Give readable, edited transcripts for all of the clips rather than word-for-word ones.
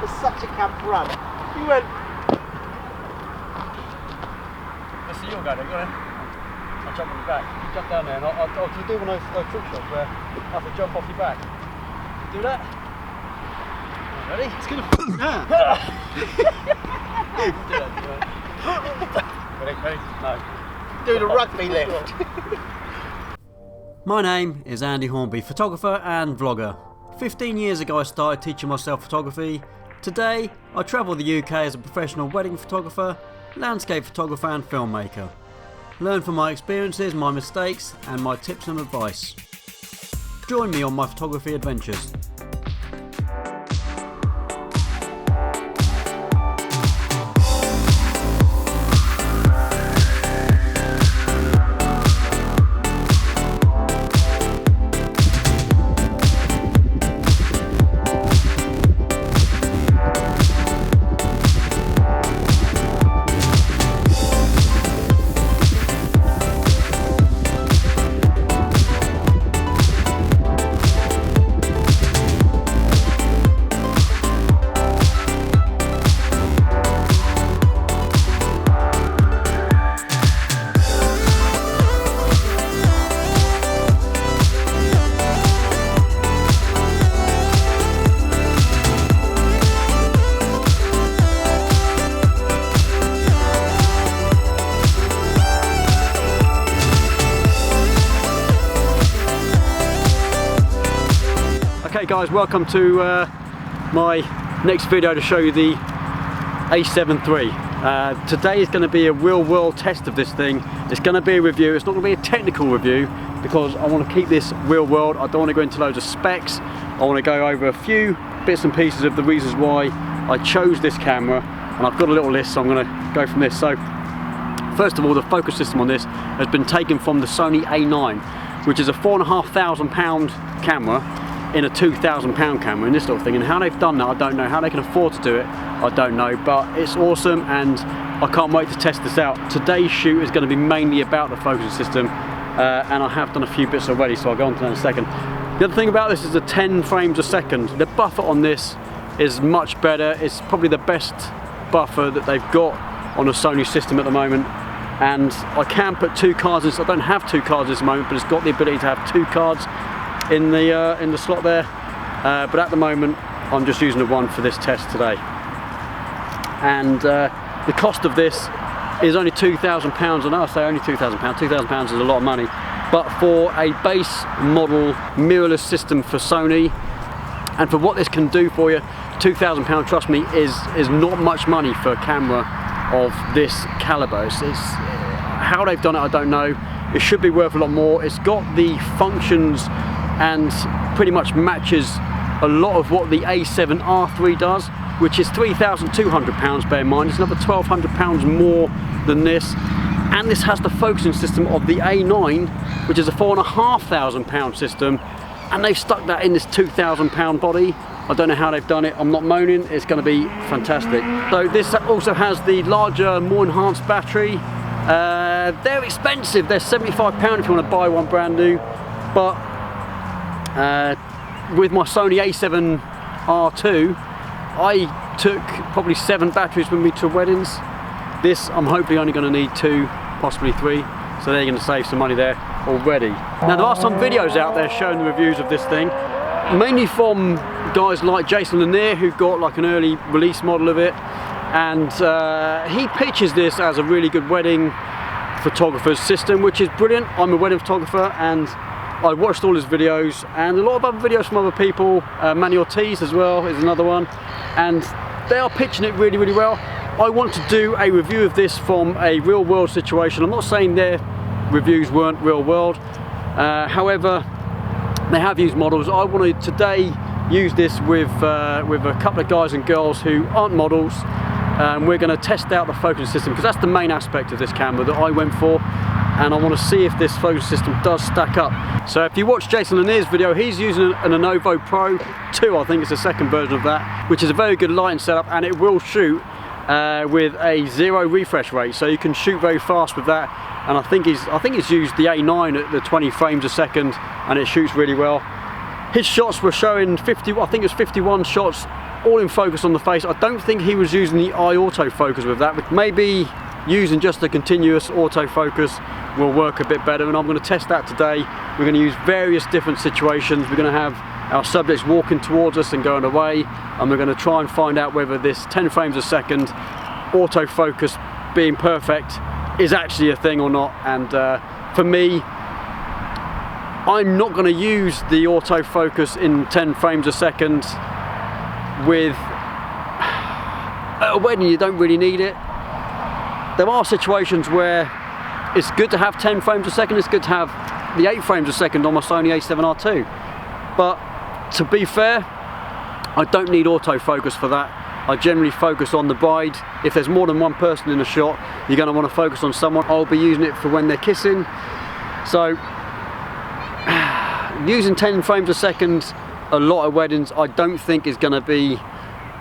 It's such a camp run. You went. Let's see, you'll go there, go on. I'll jump on your back. You jump down there and I'll do one of those trick shots where I have to jump off your back. Do that. Ready? It's gonna. Ready? No. Do the rugby lift. My name is Andy Hornby, photographer and vlogger. 15 years ago I started teaching myself photography. Today I travel the UK as a professional wedding photographer, landscape photographer and filmmaker. Learn from my experiences, my mistakes and my tips and advice. Join me on my photography adventures. Okay guys, welcome to my next video to show you the A7iii. Today is going to be a real world test of this thing. It's going to be a review, it's not going to be a technical review because I want to keep this real world. I don't want to go into loads of specs. I want to go over a few bits and pieces of the reasons why I chose this camera, and I've got a little list so I'm going to go from this. So first of all, the focus system on this has been taken from the Sony A9, which is a £4,500 camera in a £2,000 camera in this little thing, and how they've done that I don't know. How they can afford to do it I don't know, but it's awesome and I can't wait to test this out. Today's shoot is going to be mainly about the focusing system, and I have done a few bits already, so I'll go on to that in a second. The other thing about this is the 10 frames a second. The buffer on this is much better. It's probably the best buffer that they've got on a Sony system at the moment, and I can put two cards in. So I don't have two cards at this moment, but it's got the ability to have two cards in the slot there, but at the moment I'm just using the one for this test today. And the cost of this is only £2,000, and I say only £2,000. £2,000 is a lot of money, but for a base model mirrorless system for Sony and for what this can do for you, £2,000, trust me, is not much money for a camera of this caliber. It's how they've done it I don't know. It should be worth a lot more. It's got the functions and pretty much matches a lot of what the A7iii does, which is £3,200, bear in mind. It's another £1,200 more than this, and this has the focusing system of the A9, which is a £4,500 system, and they've stuck that in this £2,000 body. I don't know how they've done it. I'm not moaning. It's going to be fantastic. So this also has the larger, more enhanced battery. They're expensive. They're £75 if you want to buy one brand new, but with my Sony A7iii, I took probably 7 batteries with me to weddings. This I'm hopefully only going to need 2, possibly 3, so they're going to save some money there already. Now there are some videos out there showing the reviews of this thing, mainly from guys like Jason Lanier, who got like an early release model of it, and he pitches this as a really good wedding photographer's system, which is brilliant. I'm a wedding photographer and I watched all his videos, and a lot of other videos from other people. Manny Ortiz as well is another one, and they are pitching it really, really well. I want to do a review of this from a real world situation. I'm not saying their reviews weren't real world, however, they have used models. I wanted to today use this with a couple of guys and girls who aren't models. We're going to test out the focusing system, because that's the main aspect of this camera that I went for, and I want to see if this focus system does stack up. So if you watch Jason Lanier's video, he's using an Lenovo Pro 2, I think it's the second version of that, which is a very good lighting setup, and it will shoot with a 0 refresh rate, so you can shoot very fast with that. And I think he's used the A9 at the 20 frames a second, and it shoots really well. His shots were showing 50, I think it was 51 shots all in focus on the face. I don't think he was using the eye autofocus with that, but maybe using just a continuous autofocus will work a bit better, and I'm going to test that today. We're going to use various different situations. We're going to have our subjects walking towards us and going away, and we're going to try and find out whether this 10 frames a second autofocus being perfect is actually a thing or not. And for me, I'm not going to use the autofocus in 10 frames a second. With at a wedding, you don't really need it. There are situations where it's good to have 10 frames a second, it's good to have the 8 frames a second on my Sony A7iii. But to be fair, I don't need autofocus for that. I generally focus on the bride. If there's more than one person in a shot, you're going to want to focus on someone. I'll be using it for when they're kissing. So using 10 frames a second a lot of weddings, I don't think is going to be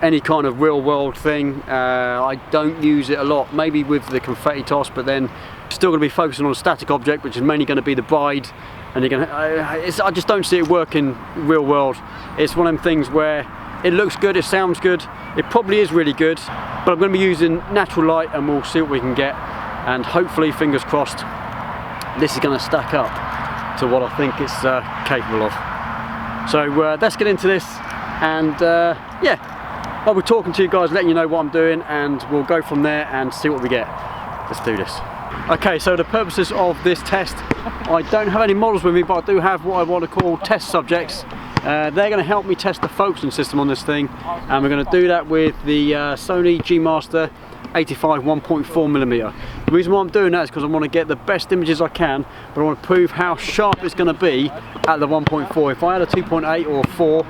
any kind of real world thing. I don't use it a lot, maybe with the confetti toss, but then still going to be focusing on a static object, which is mainly going to be the bride, and you're going to, I just don't see it working real world. It's one of them things where it looks good, it sounds good, it probably is really good, but I'm going to be using natural light and we'll see what we can get, and hopefully, fingers crossed, this is going to stack up to what I think it's capable of. So let's get into this, and yeah, I'll be talking to you guys, letting you know what I'm doing, and we'll go from there and see what we get. Let's do this. Okay, so the purposes of this test, I don't have any models with me, but I do have what I want to call test subjects. They're going to help me test the focusing system on this thing, and we're going to do that with the Sony G Master 85 1.4mm. The reason why I'm doing that is because I want to get the best images I can, but I want to prove how sharp it's going to be at the 1.4. If I had a 2.8 or a 4,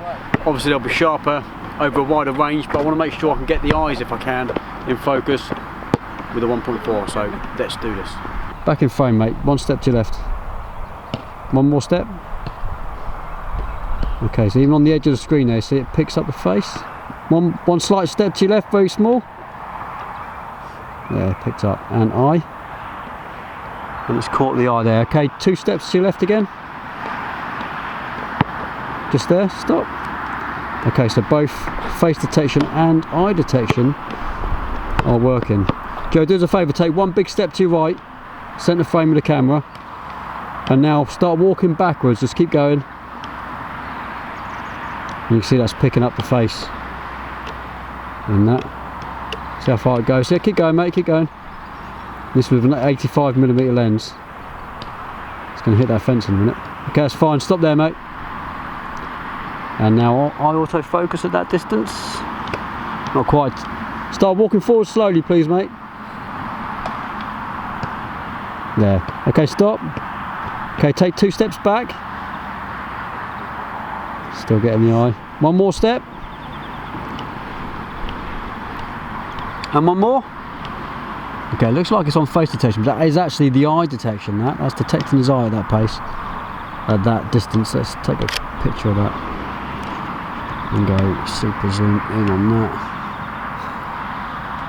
obviously they'll be sharper over a wider range, but I want to make sure I can get the eyes, if I can, in focus with the 1.4. So let's do this. Back in frame, mate. One step to your left. One more step. Okay, so even on the edge of the screen there, see it picks up the face. One slight step to your left, very small. Yeah, picked up. And eye. And it's caught the eye there. Okay, 2 steps to your left again. Just there, stop. Okay, so both face detection and eye detection are working. Joe, do us a favour, take one big step to your right, centre frame of the camera, and now start walking backwards, just keep going. You can see that's picking up the face. And that. See how far it goes. Yeah, keep going, mate, keep going. This with an 85mm lens. It's going to hit that fence in a minute. Okay, that's fine, stop there, mate. And now eye autofocus at that distance. Not quite. Start walking forward slowly, please, mate. There. Okay, stop. Okay, take 2 steps back. Still getting the eye. One more step. And one more. Okay, it looks like it's on face detection, but that is actually the eye detection. That's detecting his eye at that pace. At that distance. Let's take a picture of that. And go super zoom in on that.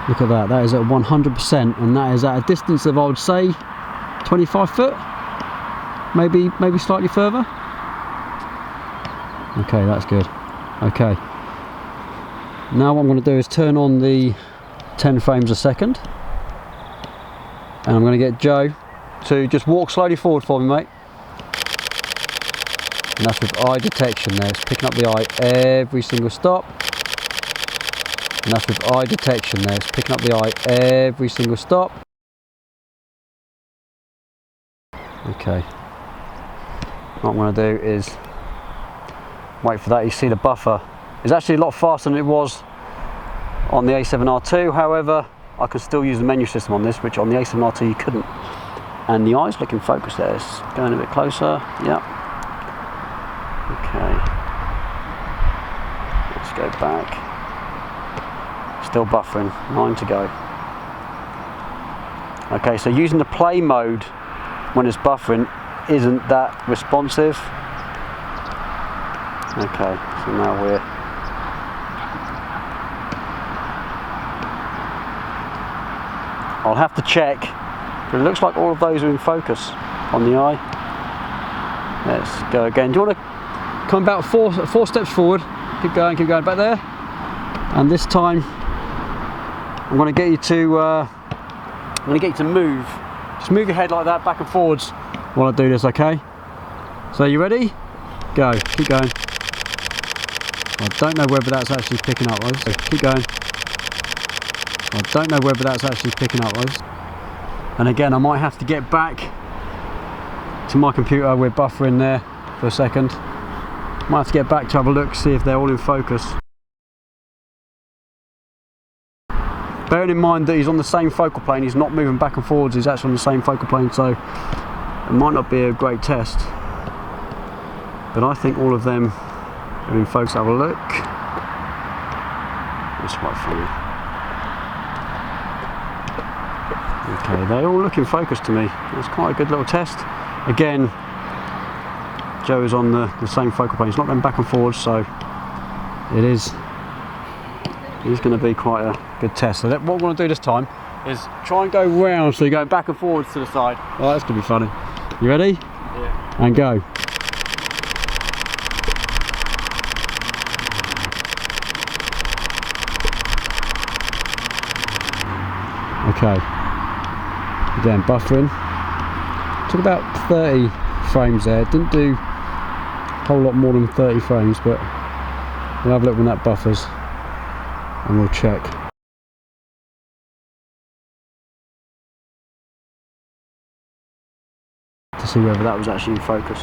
Look at that, that is at 100%, and that is at a distance of, I would say, 25 foot, maybe slightly further. Okay, that's good. Okay, now what I'm going to do is turn on the 10 frames a second, and I'm going to get Joe to just walk slowly forward for me, mate. And that's with eye detection there, it's picking up the eye every single stop. And that's with eye detection there, it's picking up the eye every single stop. Okay. What I'm going to do is wait for that. You see the buffer is actually a lot faster than it was on the A7iii, however, I can still use the menu system on this, which on the A7iii you couldn't. And the eye's looking focused there, it's going a bit closer, yep. Okay, let's go back. Still buffering, 9 to go. Okay, so using the play mode when it's buffering isn't that responsive. Okay, so now we're I'll have to check, but it looks like all of those are in focus on the eye. Let's go again. Do you want to come about four steps forward? Keep going back there. And this time I'm going to get you to move. Just move your head like that, back and forwards while I do this, okay? So you ready? Go, keep going. I don't know whether that's actually picking up those. So keep going. I don't know whether that's actually picking up those. And again, I might have to get back to my computer. We're buffering there for a second. Might have to get back to have a look, see if they're all in focus. Bearing in mind that he's on the same focal plane, he's not moving back and forwards, he's actually on the same focal plane, so it might not be a great test. But I think all of them are in focus. Have a look. That's quite funny. Okay, they all look in focus to me. That's quite a good little test. Again, Joe is on the same focal plane. He's not going back and forwards, so it is going to be quite a good test. So what we're going to do this time is try and go round, so you're going back and forwards to the side. Oh, that's going to be funny. You ready? Yeah. And go. Okay. Again, buffering. Took about 30 frames there. Didn't do a whole lot more than 30 frames, but we'll have a look when that buffers and we'll check. To see whether that was actually in focus.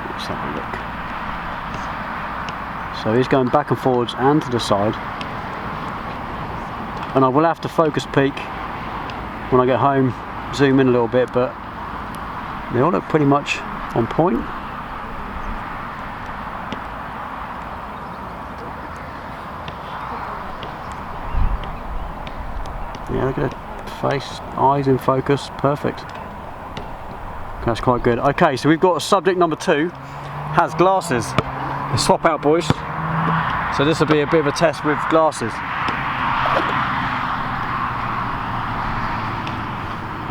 Let's have a look. So he's going back and forwards and to the side. And I will have to focus peak when I get home, zoom in a little bit, but they all look pretty much on point. Yeah, look at the face, eyes in focus, perfect. That's quite good. Okay, so we've got subject number 2, has glasses. Let's swap out, boys. So this will be a bit of a test with glasses.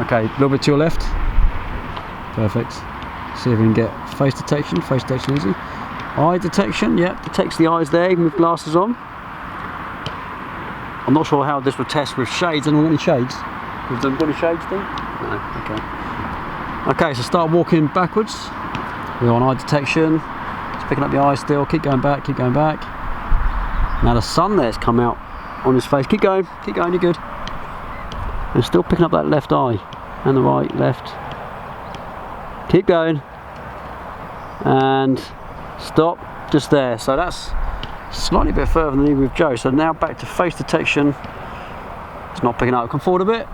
Okay, a little bit to your left. Perfect. See if we can get face detection. Face detection easy. Eye detection, yep, detects the eyes there even with glasses on. I'm not sure how this will test with shades. Anyone got any shades? Have you got any shades then? No, okay. Okay, so start walking backwards. We're on eye detection. It's picking up the eye still. Keep going back, keep going back. Now the sun there's come out on his face. Keep going, you're good. And still picking up that left eye. And the right, left. Keep going. And stop, just there. So that's slightly a bit further than with Joe. So now back to face detection. It's not picking up. Come forward a bit.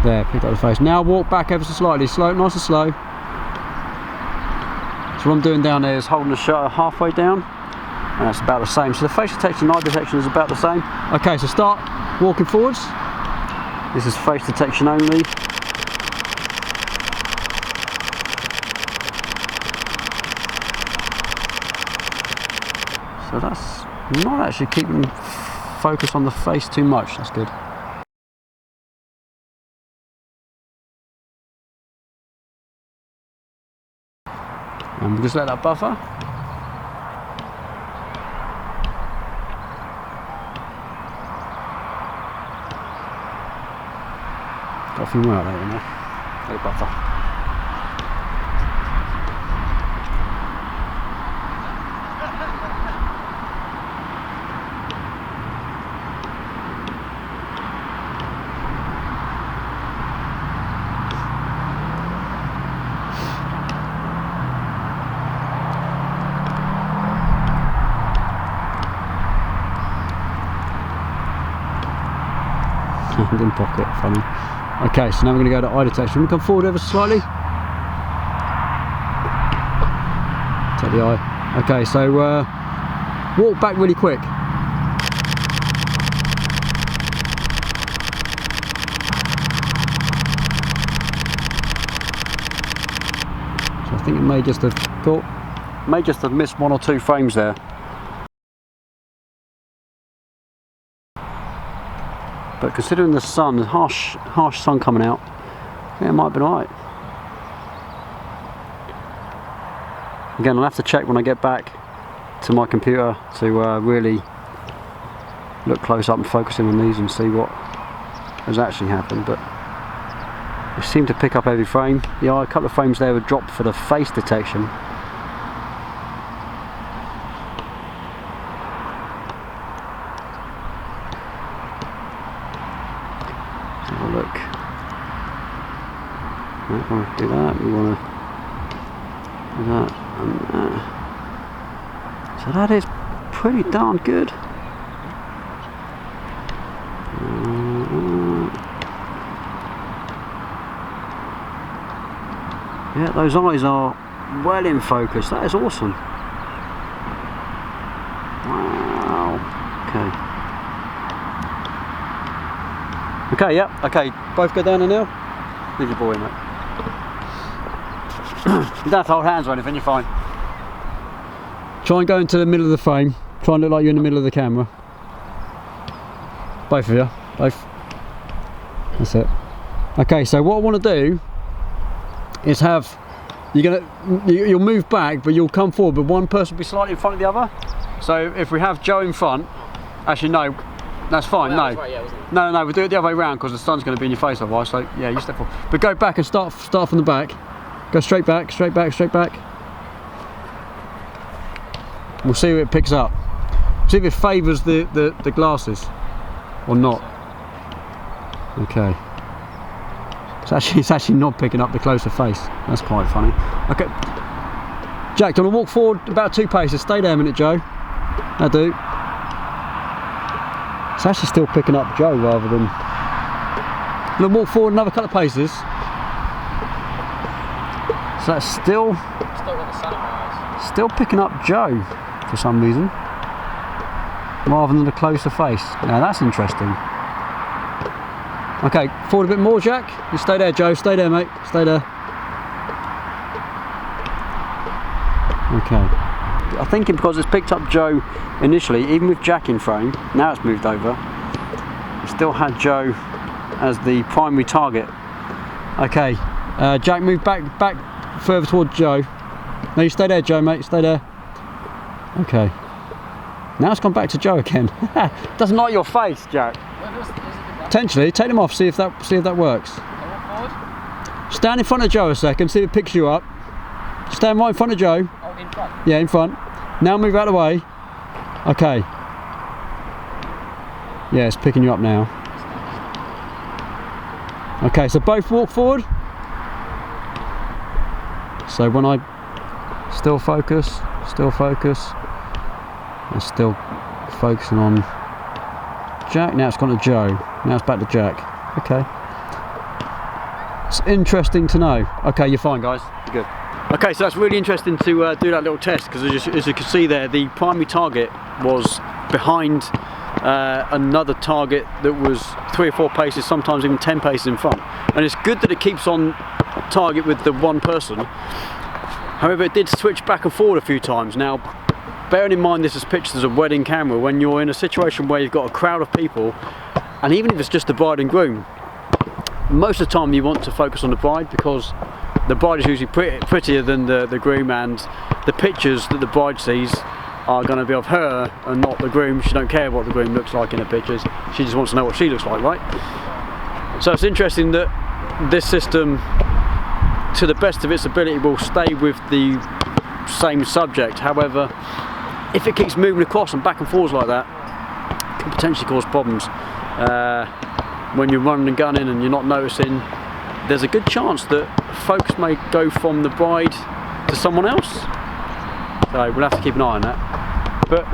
There, picked up the face. Now walk back ever so slightly, slow, nice and slow. So what I'm doing down there is holding the shutter halfway down, and that's about the same. So the face detection and eye detection is about the same. Okay, so start walking forwards. This is face detection only. So that's not actually keeping focus on the face too much, that's good. And we'll just let that buffer. Got a few more out there, let it buffer. Hand in pocket, funny. Okay, so now we're going to go to eye detection. We come forward ever so slightly. Take the eye. Okay, so walk back really quick. So I think it may just have caught. May just have missed 1 or 2 frames there. But considering the sun, the harsh sun coming out, yeah, it might have been alright. Again, I'll have to check when I get back to my computer to really look close up and focus in on these and see what has actually happened. But it seemed to pick up every frame. Yeah, a couple of frames there were dropped for the face detection. Let's have a look. We want to do that. We want to do that and that. So that is pretty darn good. Yeah, those eyes are well in focus. That is awesome. Wow. Okay. Okay, yeah, okay. Both go down there now? Leave your boy, mate. You don't have to hold hands or anything, you're fine. Try and go into the middle of the frame. Try and look like you're in the middle of the camera. Both of you. Both. That's it. Okay, so what I want to do is have, you'll move back, but you'll come forward, but one person will be slightly in front of the other. So if we have Joe in front, actually no, that's fine. Oh, that no. was right, yeah, wasn't it? No, we'll do it the other way around because the sun's going to be in your face otherwise. So yeah, you step forward. But go back and start from the back. Go straight back, straight back, straight back. We'll see if it picks up. See if it favours the glasses or not. Okay. It's actually not picking up the closer face. That's quite funny. Okay. Jack, do you want to walk forward about 2 paces? Stay there a minute, Joe. I do. It's actually still picking up Joe rather than... Then walk forward another couple of paces. So that's still Still got the sun in my eyes. still picking up Joe for some reason, rather than the closer face. Now that's interesting. Okay, forward a bit more, Jack. You stay there, Joe. Stay there, mate. Stay there. Okay. I'm thinking because it's picked up Joe initially, even with Jack in frame, now it's moved over, it still had Joe as the primary target. Okay, Jack, move back further towards Joe. No, you stay there, Joe, mate. Stay there. Okay. Now it's gone back to Joe again. Doesn't like your face, Jack. Potentially, take them off. See if that works. Stand in front of Joe a second. See if it picks you up. Stand right in front of Joe. Oh, in front. Yeah, in front. Now move out of the way. Okay. Yeah, it's picking you up now. Okay, so both walk forward. So when I still focus, and still focusing on Jack. Now it's gone to Joe. Now it's back to Jack. Okay. It's interesting to know. Okay, you're fine, guys. You're good. Okay, so that's really interesting to do that little test because as you can see there, the primary target was behind another target that was 3 or 4 paces, sometimes even 10 paces in front. And it's good that it keeps on target with the one person. However, it did switch back and forward a few times. Now, bearing in mind this is pictures as a wedding camera, when you're in a situation where you've got a crowd of people, and even if it's just the bride and groom, most of the time you want to focus on the bride because the bride is usually prettier than the groom, and the pictures that the bride sees are going to be of her and not the groom. She don't care what the groom looks like in the pictures, she just wants to know what she looks like, right? So it's interesting that this system, to the best of its ability, will stay with the same subject. However, if it keeps moving across and back and forwards like that, it can potentially cause problems. When you're running and gunning and you're not noticing, there's a good chance that focus may go from the bride to someone else. So we'll have to keep an eye on that. But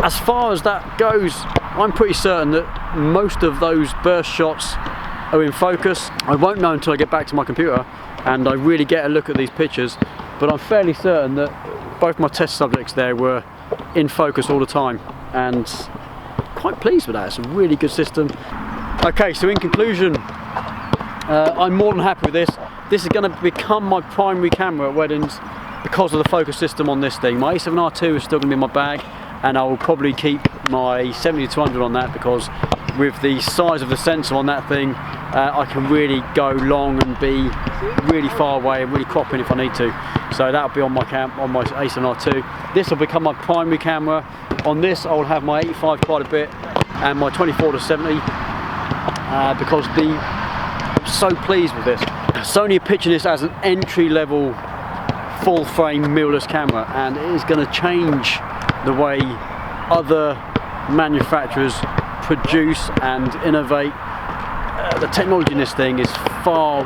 as far as that goes, I'm pretty certain that most of those burst shots are in focus. I won't know until I get back to my computer and I really get a look at these pictures, but I'm fairly certain that both my test subjects there were in focus all the time, and quite pleased with that. It's a really good system. Okay, so in conclusion, I'm more than happy with this. This is going to become my primary camera at weddings. because of the focus system on this thing. My A7iii is still going to be in my bag, and I will probably keep my 70-200 on that, because with the size of the sensor on that thing, I can really go long and be really far away and really crop in if I need to. So that'll be on my A7iii. This will become my primary camera. On this I will have my 85 quite a bit and my 24-70, because I'm so pleased with this. Sony are pitching this as an entry-level full frame mirrorless camera, and it is going to change the way other manufacturers produce and innovate. The technology in this thing is far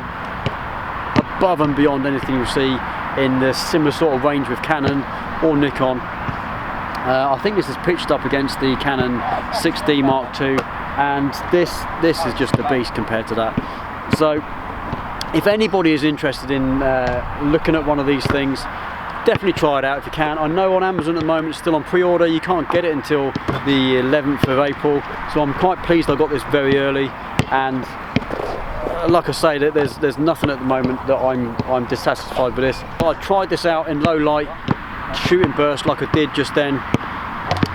above and beyond anything you'll see in the similar sort of range with Canon or Nikon. I think this is pitched up against the Canon 6D Mark II, and this is just a beast compared to that. So if anybody is interested in looking at one of these things, definitely try it out if you can. I know on Amazon at the moment it's still on pre-order. You can't get it until the 11th of April, so I'm quite pleased I got this very early. And like I say, that there's nothing at the moment that I'm dissatisfied with this. I tried this out in low light shooting burst like I did just then,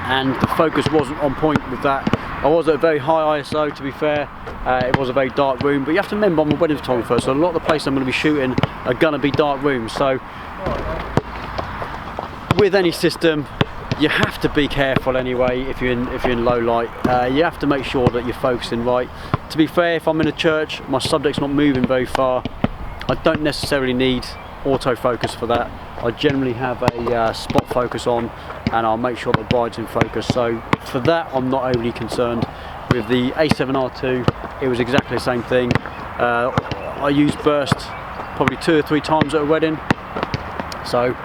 and the focus wasn't on point with that. I was at a very high ISO, to be fair. It was a very dark room, but you have to remember I'm a wedding photographer, so a lot of the places I'm going to be shooting are going to be dark rooms. So with any system, you have to be careful anyway. If you're in low light, you have to make sure that you're focusing right. To be fair, if I'm in a church, my subject's not moving very far, I don't necessarily need autofocus for that. I generally have a spot focus on, and I'll make sure the bride's in focus. So for that, I'm not overly concerned. With the A7iii, it was exactly the same thing. I used burst probably 2 or 3 times at a wedding, so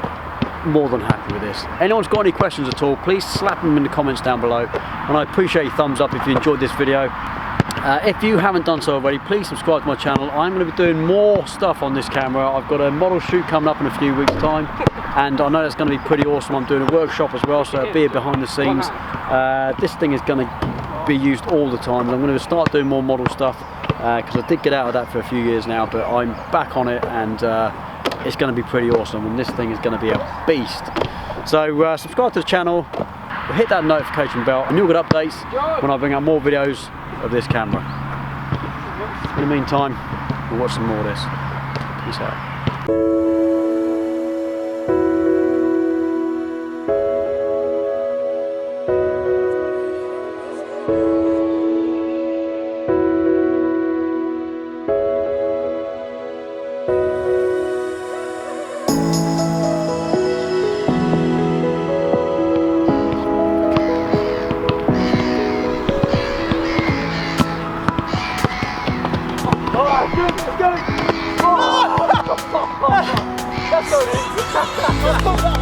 more than happy with this. Anyone's got any questions at all, please slap them in the comments down below, and I appreciate your thumbs up if you enjoyed this video. If you haven't done so already, please subscribe to my channel. I'm going to be doing more stuff on this camera. I've got a model shoot coming up in a few weeks time, and I know it's going to be pretty awesome. I'm doing a workshop as well, so it'll be behind the scenes. This thing is going to be used all the time, and I'm going to start doing more model stuff, because I did get out of that for a few years now, but I'm back on it, and it's going to be pretty awesome, and this thing is going to be a beast. So subscribe to the channel, hit that notification bell, and you'll get updates when I bring out more videos of this camera. In the meantime, we'll watch some more of this. Peace out. That's all it is.